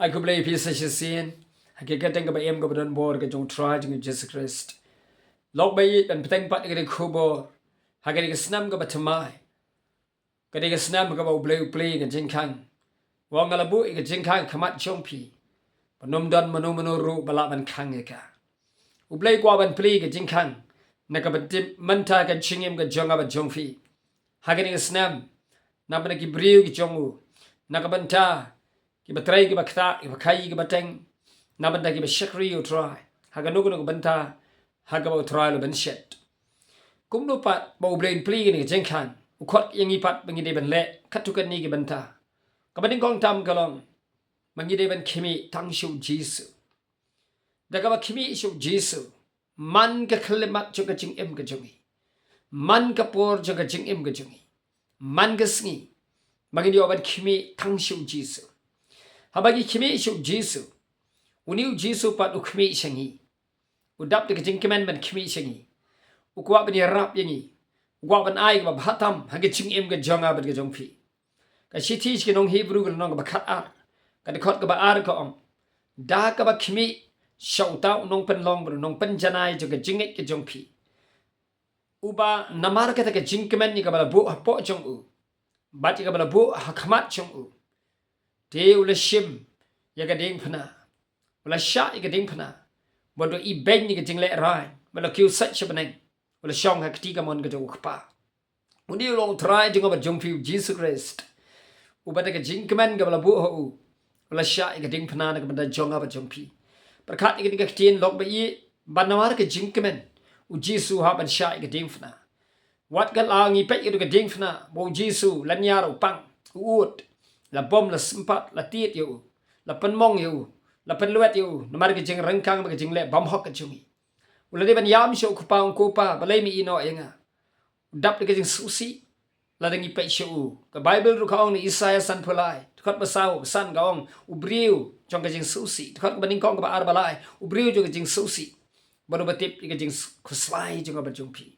Aku beli pisah sin. Hakikatan ka ba em ka ba don bor ka jong try jong Jesus Christ. Lok ba yi kan peteng pat ka de kubor. Hakik ka snam ka ba tamai. Ka de ka snam ka ba ublay ka jingkang. Wang ngalabu ka jingkang kamat jongpi. Panom don manu balak man kang ka. Ublay kwa ban play ka jingkang. Na ka ba tip manta ka chingim ka jonga ba jongfi. Hakik ka snam. Na ba na ki briu ki jongu. Na ka banta. Ki batray ki bakta ki bakai ki bateng nabanta ki bashakri u try haga nugo nugo banta haga ba try lo ben shet kum no pat ba ublein pli ni jengkan u khot yangi pat bangi de ben le khatukan ni ki banta ka bading kong tam kalong mangi de ben kimi tang shu jisu daga ba kimi shu jisu man ka khlemat chu ka jing em ka jungi man ka por chu ka jing em ka jungi man ka sngi mangi de ban kimi tang shu jisu habagi kimi isuk Jesu. Uniu Jesu pat ukmi isangi. Udap de kajing commandment kimi isangi. Ukwa bani rap yangi. Ukwa ban ai ba bhatam hagi ching em ga jonga bat ga jongpi. Ka shiti ki nong Hebrew ga nong ba khat ar. Ka de khot ga ba ar ka om. Da ka ba kimi shauta nong pen long bru nong pen janai jo ga jinget ga jongpi. Uba namar ka ta ka jing command ni ka ba bu po jong u. Bat ka ba bu hakmat jong u. Te ula shim ya ga ding phana ula sha ya ga ding phana bodo I ben ni ga jing le rai bala kiu sat shabaneng ula shong ha kti ga mon ga jo khpa uni long try jing ba jong piu Jesus Christ u ba ga jing kmen ga bala bu ho u ula sha ya ga ding phana ga ba jong ba jong pi par khat ga ga tien lok ba yi banawar ga jing kmen u Jesus ha ban sha ya ga ding phana wat ga la ngi pe ga ding phana bo Jesus lan ya ro pang ut la bom la sempat la tiet yu la penmong yu la penluet yu namar ke jing rengkang ke jing le bom hok ke chungi ula de ban yam sho ku paung ko pa balai mi ino yenga dap de ke jing susi la dengi pe sho ke bible ru kaung ni Isaiah san pulai khot basau san gaong ubriu jong ke jing susi khot baning kong ba ar balai ubriu jo ke jing susi baru batip ke jing kuslai jong ba jong pi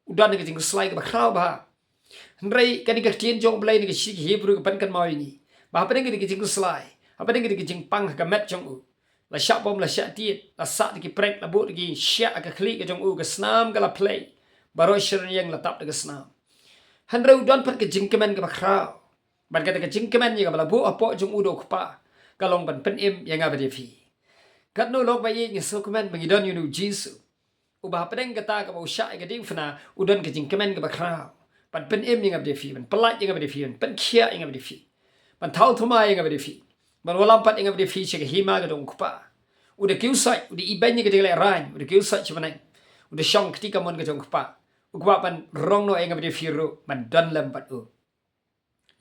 udan ke jing kuslai ke ba kraw ba Hendrai kani ka tien jong blai ni ka shi Hebrew ka pan kan mau ini. Ba pa dengi ki jing slai. Apa dengi ki jing pang ka met jong u. La sha bom la sha tiet la sa ki prek la bu ki sha ka kli ka jong u ka snam ka la play. Baro shirin yang la tap ka snam. Hendrai udon pat ka jing kemen ka ba krau. Ban ka ka jing kemen ni ka la bu apo jong u do kpa. Ka long ban pen im yang aba de fi. Kat no lok ba yi ni so kemen bangidon yu nu Jesus. Ubah pa dengi ka ta ka ba usha ka ding fana udon ka jing kemen ka ba krau. Pan pen em yang abde fi pan pelat yang abde fi pan kia yang abde fi pan thau thuma yang abde fi ban walam pat yang abde fi che hima ga dong kupa udah kiusai udah iban yang gede ran udah kiusai cuman udah shong ketika mon ga dong kupa ukwa pan rong no yang abde fi ro man dan lam pat u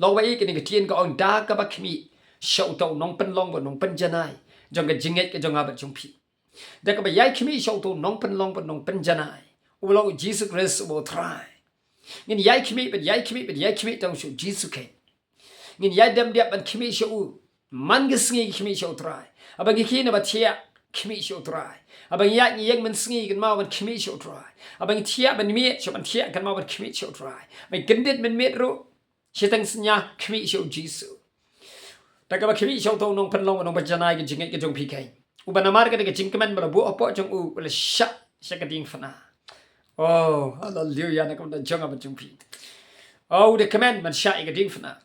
lo wai ke ni ga tien ka on da ka ba khmi shau tau nong pen long ba nong pen janai jong ga jinget ka jong abat jong pi da ka ba yai khmi shau tau nong pen long ba nong pen janai u lo Jesus Christ bo try ngin yai kimi tang shu Jesus ke ngin yai dem dia ban kimi shu man ge sngi kimi shu try abang ki na ba tia kimi shu try abang ya ni yang man sngi gan ma ban kimi shu try abang tia ban mi shu ban tia gan ma ban kimi shu try mai gendet men met ro shi tang snya kimi shu Jesus ta ka ba kimi shu to nong pen long nong ba janai ge jingai ge jong pi kai u ban amar ge jing kemen ba bu opo jong u la sha ka ding fana. Oh, hallelujah, nak kau dah jangan berjumpa. Oh, the commandment syai ke ding fana.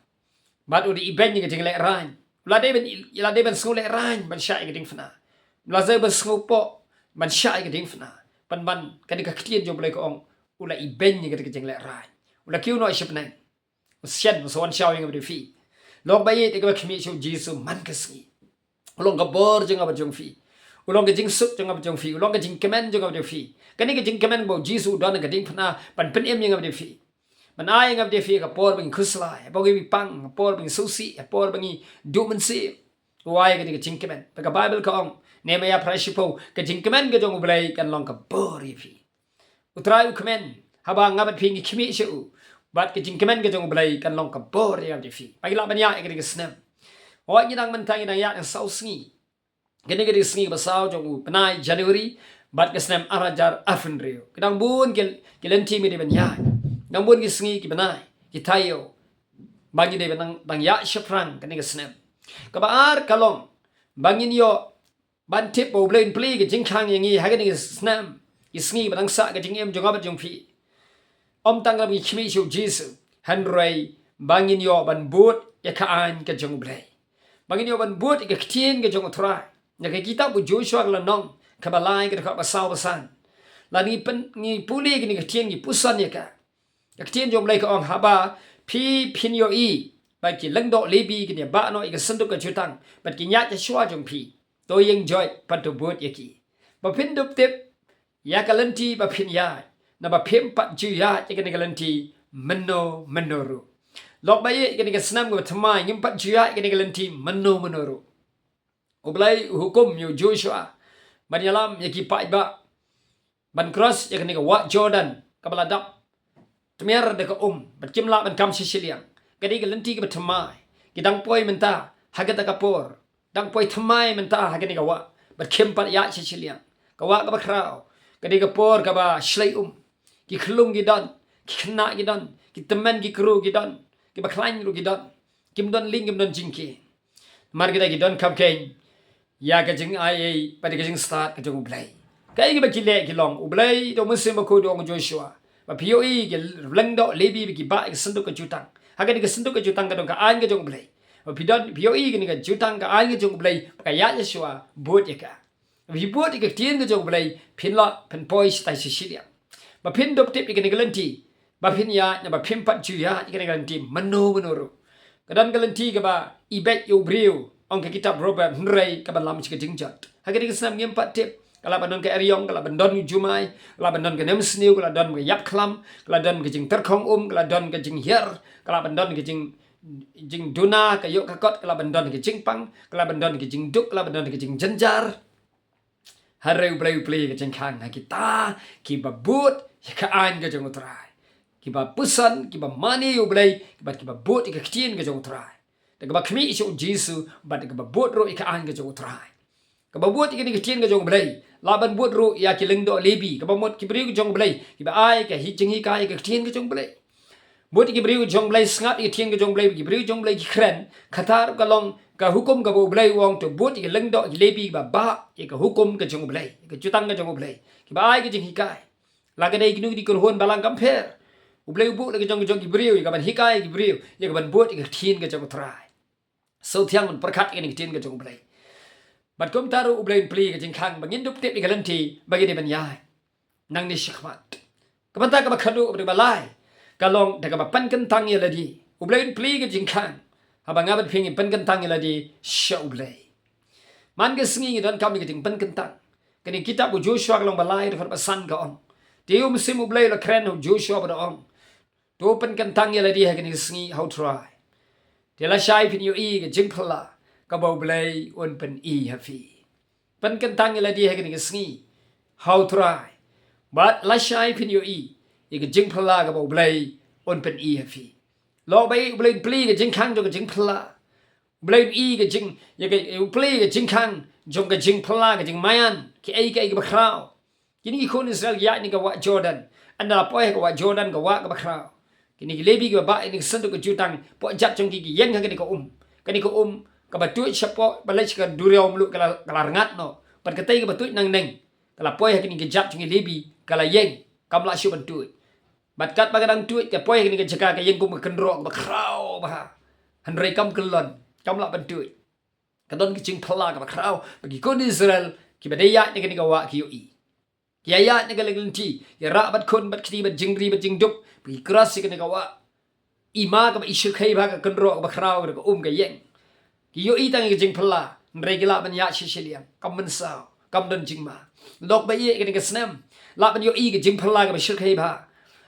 Mat udah iben ke ding lek ran. Lade ben sngul lek ran ban syai ke ding fana. Laze ben sngul po ban syai ke ding fana. Ban kan ka ktien jom boleh ko ong ula iben ke ding lek ran. Ula kiu no isip nang. Usian musuan syau yang berfi. Log bayi te ka khmi shu Jesus man ke sngi. Ulong ka bor jeng apa jong fi. Ulong ke jing sup jeng apa jong fi. Ulong ke jing kemen jeng apa jong fi. Kani ke jing kemen bo Jesus don ka ding phana pan pen em yang abde fi man ai yang abde fi ka por bang khuslai bo gi pang por bang susi por bang du men si wai ke jing kemen ka Bible ka ong ne ma ya prashipo ke jing kemen ke jong blai kan long ka bor fi utrai kemen haba ngabat phi ngi khimi shu bat ke jing kemen ke jong blai kan long ka bor ya abde fi pai la ban ya ke ke snam wa ni dang man tang dang ya sau sngi gene ke sngi ba sau jong panai January bat ke snam arajar afin rio kedang bun len ti mi de ben ya dang bun ki sngi ki banai ki tayo bagi de ben dang ya shafrang kani ke snam ka ba ar kalong bangin yo ban tip bo blain pli ke jing khang yang i hagen ke snam isngi badang sa ke jing em jong abat jong phi om tang lam ki khmi shu jesu han roi bangin yo ban but ya ka an ke jong blai bangin yo ban but ke ktien ke jong thra ya ke kitab bu joshua la nong ka balai ke ka basau basan la ni pen ni puli ke ni ktien ki pusan ya ka ktien jong blai ka ong haba phi phin yo i ba ki lang do lebi ke ni ba no i ke senduk ke jutang bat ki nya cha shwa jong phi tôiยังjoy patu buat yaki bapin dup tip ya kalanti bapin ya na bapim pat ju ya ikani kalanti menoru lok bayi ikani kasnam go thamai ngim pat ju ya ikani kalanti menoru oblai hukum yu Joshua banyalam yaki pai ba ban cross ikani ka wa Jordan kabala dap tmiar de ka bat la ban kam sisiliang kadi kalanti ka thamai kidang poi menta hagata kapor dang poi thamai menta hagani ka wa bat pat ya sisiliang ka wa ka bakrao kadi ka por ka ba shlai ki khlung gi don ki khna gi don ki temen gi kru gi don ki ba klain ru gi don kim don ling kim don jingki mar gi don kam ken ya ka jing ai pa ka jing start ka jong blai kai gi ba ki le ki long u blai do musim ba ko do ng Joshua ba POE gi lang do lebi ki ba ki sendu ka jutang hagani ka sendu ka jutang ka dong ka an ka jong blai ba pidon POE gi ni ka jutang ka an ka jong blai ka ya Joshua bot ya ka vi bot ki tien ka jong blai phin la pen poi stai sisilia ba phin dop tip ikani galanti ba phin ya na ba phin pat ju ya ikani galanti menoru kadan galanti ka ba ibet yo breu ong ka kitab Robert Henry ka ba lam chi ka jingjat hagani ka sam ngem pat tip kala bandon ke eriong kala bandon jumai kala bandon ke nem sniu kala don ke yap klam kala don ke jing terkhong kala don ke jing hier kala bandon ke jing duna ke yok ka kot kala bandon ke jing pang kala bandon ke jing duk kala bandon ke jing janjar hareu play ke jing khang na kita ki babut ya ka an ke jong utrai ki ba pusan ki ba mani yo blai ki ba bot ke ktien ke jong utrai de ba khmi isu jisu ba de ba bot ro ka an ke jong utrai ka ba bot ke ni ktien ke jong blai laban bot ro ya ki leng do lebi ka ba mot ki bri ke jong blai ki ba ai ke hi jing hi kai ke ktien ke jong blai bot ki bri ke jong blai sngat ki ktien ke jong blai ki bri jong blai ki khren khatar ka long ka hukum ka bo blai wong to bot ki leng do ki lebi ba ka hukum ke jong blai ke jutang ke jong blai ki ba ai ke jing hi kai la ka dai ki nu di ko hon balang compare u blai bu la ke jong ki bri ka ban hi kai ki bri ya ka ban bot ki ktien ke jong trai so thiang man prakhat ke ni ktien ke jong blai bat kom taru u blai pli ke jing khang bangin dup tip ni galanti bagi de ban yai nang ni shikmat ka ban ta ka ba khadu u ba lai ka long da ka ba pan kan tang ye la di u blai pli ke jing khang haba ngabat phingi pan kan tang ye la di sha u blai man ke singi don kam ni ke jing pan kan tang ke ni kitab u Joshua ka long ba lai ka ba san ka on tiu musim u blai la kren u Joshua ba on to pan kan tang ye la di ha ke ni singi how try de la shai phin yo i ke jing phla ka bo blai on pen i ha fi pan kan tang ye la di ha ke ni singi how try but la shai phin yo i ke jing phla ka bo blai on pen i ha fi lo bai blai pli ke jing khang jo ke jing phla blai i ke jing ye ke pli ke jing khang jong ke jing phla ke jing mayan ki ai ke ba khrao kini khon Israel ya ni ka wa Jordan anda poi ka wa Jordan ka wa ka ba khrao kini lebi ka ba ni sendu ka jutang po jap jong ki yeng ka ni ka ka ba tu chapo ba le ka duriom lu ka ngat no pat ka tai ka ba tu nang neng kala poi ka ni ka jap jong lebi kala yeng kam la shu ban tu bat kat ba kadang tu ka poi ka ni ka jaka ka yeng kum ka ndro ba khrao ba han rei kam kelon kam la ban tu ka don ki jing phla ka ba khrao bagi kon Israel ki ba dei ya ni ka ni ka wa ki yo i ya ni ka lenti ya ra bat khon bat khri bat jingri bat jingdup bi kras ka ni ka wa ima ka ba isu khai ba ka kendro ba khrao ka ka yeng ki yo i tang ka jing phla rei ki la ban ya shiliam kam man sao kam don jing ma lok ba ye ka ni ka snam la ban yo i ka jing phla ka ba shil khai ba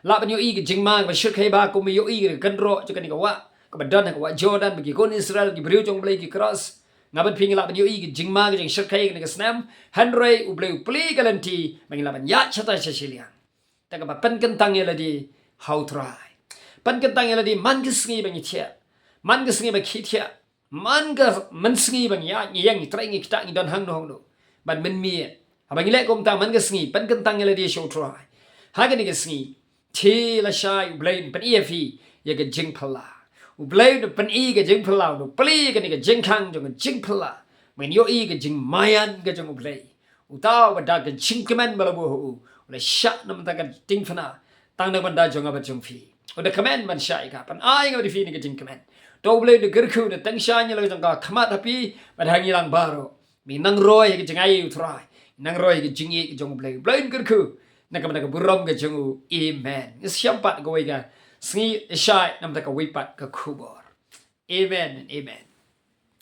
la ban yo i ka jing ma ka ba shil khai ba ko mi yo i ka kendro ka ni ka wa ka ba don ka wa Jordan bagi kon Israel ki brio jong blai ki cross ngaban ping la ban yo i ki jingma ki jing shirkai ki snam hanrei u bleu pli galanti bang la ban ya chata shiliang ta ka ba pan kan tang ye la di how try pan kan tang ye la di man ki sngi bang thia man ki sngi ba khi thia man ga man sngi bang ya ni yang ni trai ni kita ni don hang no hang no ban men mi abang le kom ta man ki sngi pan kan tang ye la di show try ha ga ni ki sngi thi la shai u bleu pan efi ye ka jing phala u bleu pan e ka jing phala no pli ka ni ka jing khang jong jing phala men yo I ke jing mayan ke jong play utau bada ke jing kemen balabu hu le syak nam ta ke ting fana tang na banda jong aba jong fi o de kemen man syak ka pan ai ngau di fi ni ke jing kemen do ble de gerku de tang sya ni le jong ka khamat tapi pada hangi lang baro mi nang roy ke jing ai utrai nang roy ke jing I ke jong play blain gerku na ka ke burom ke jong amen siampat go ga sngi shy nam ta ka wipat ka kubor amen and amen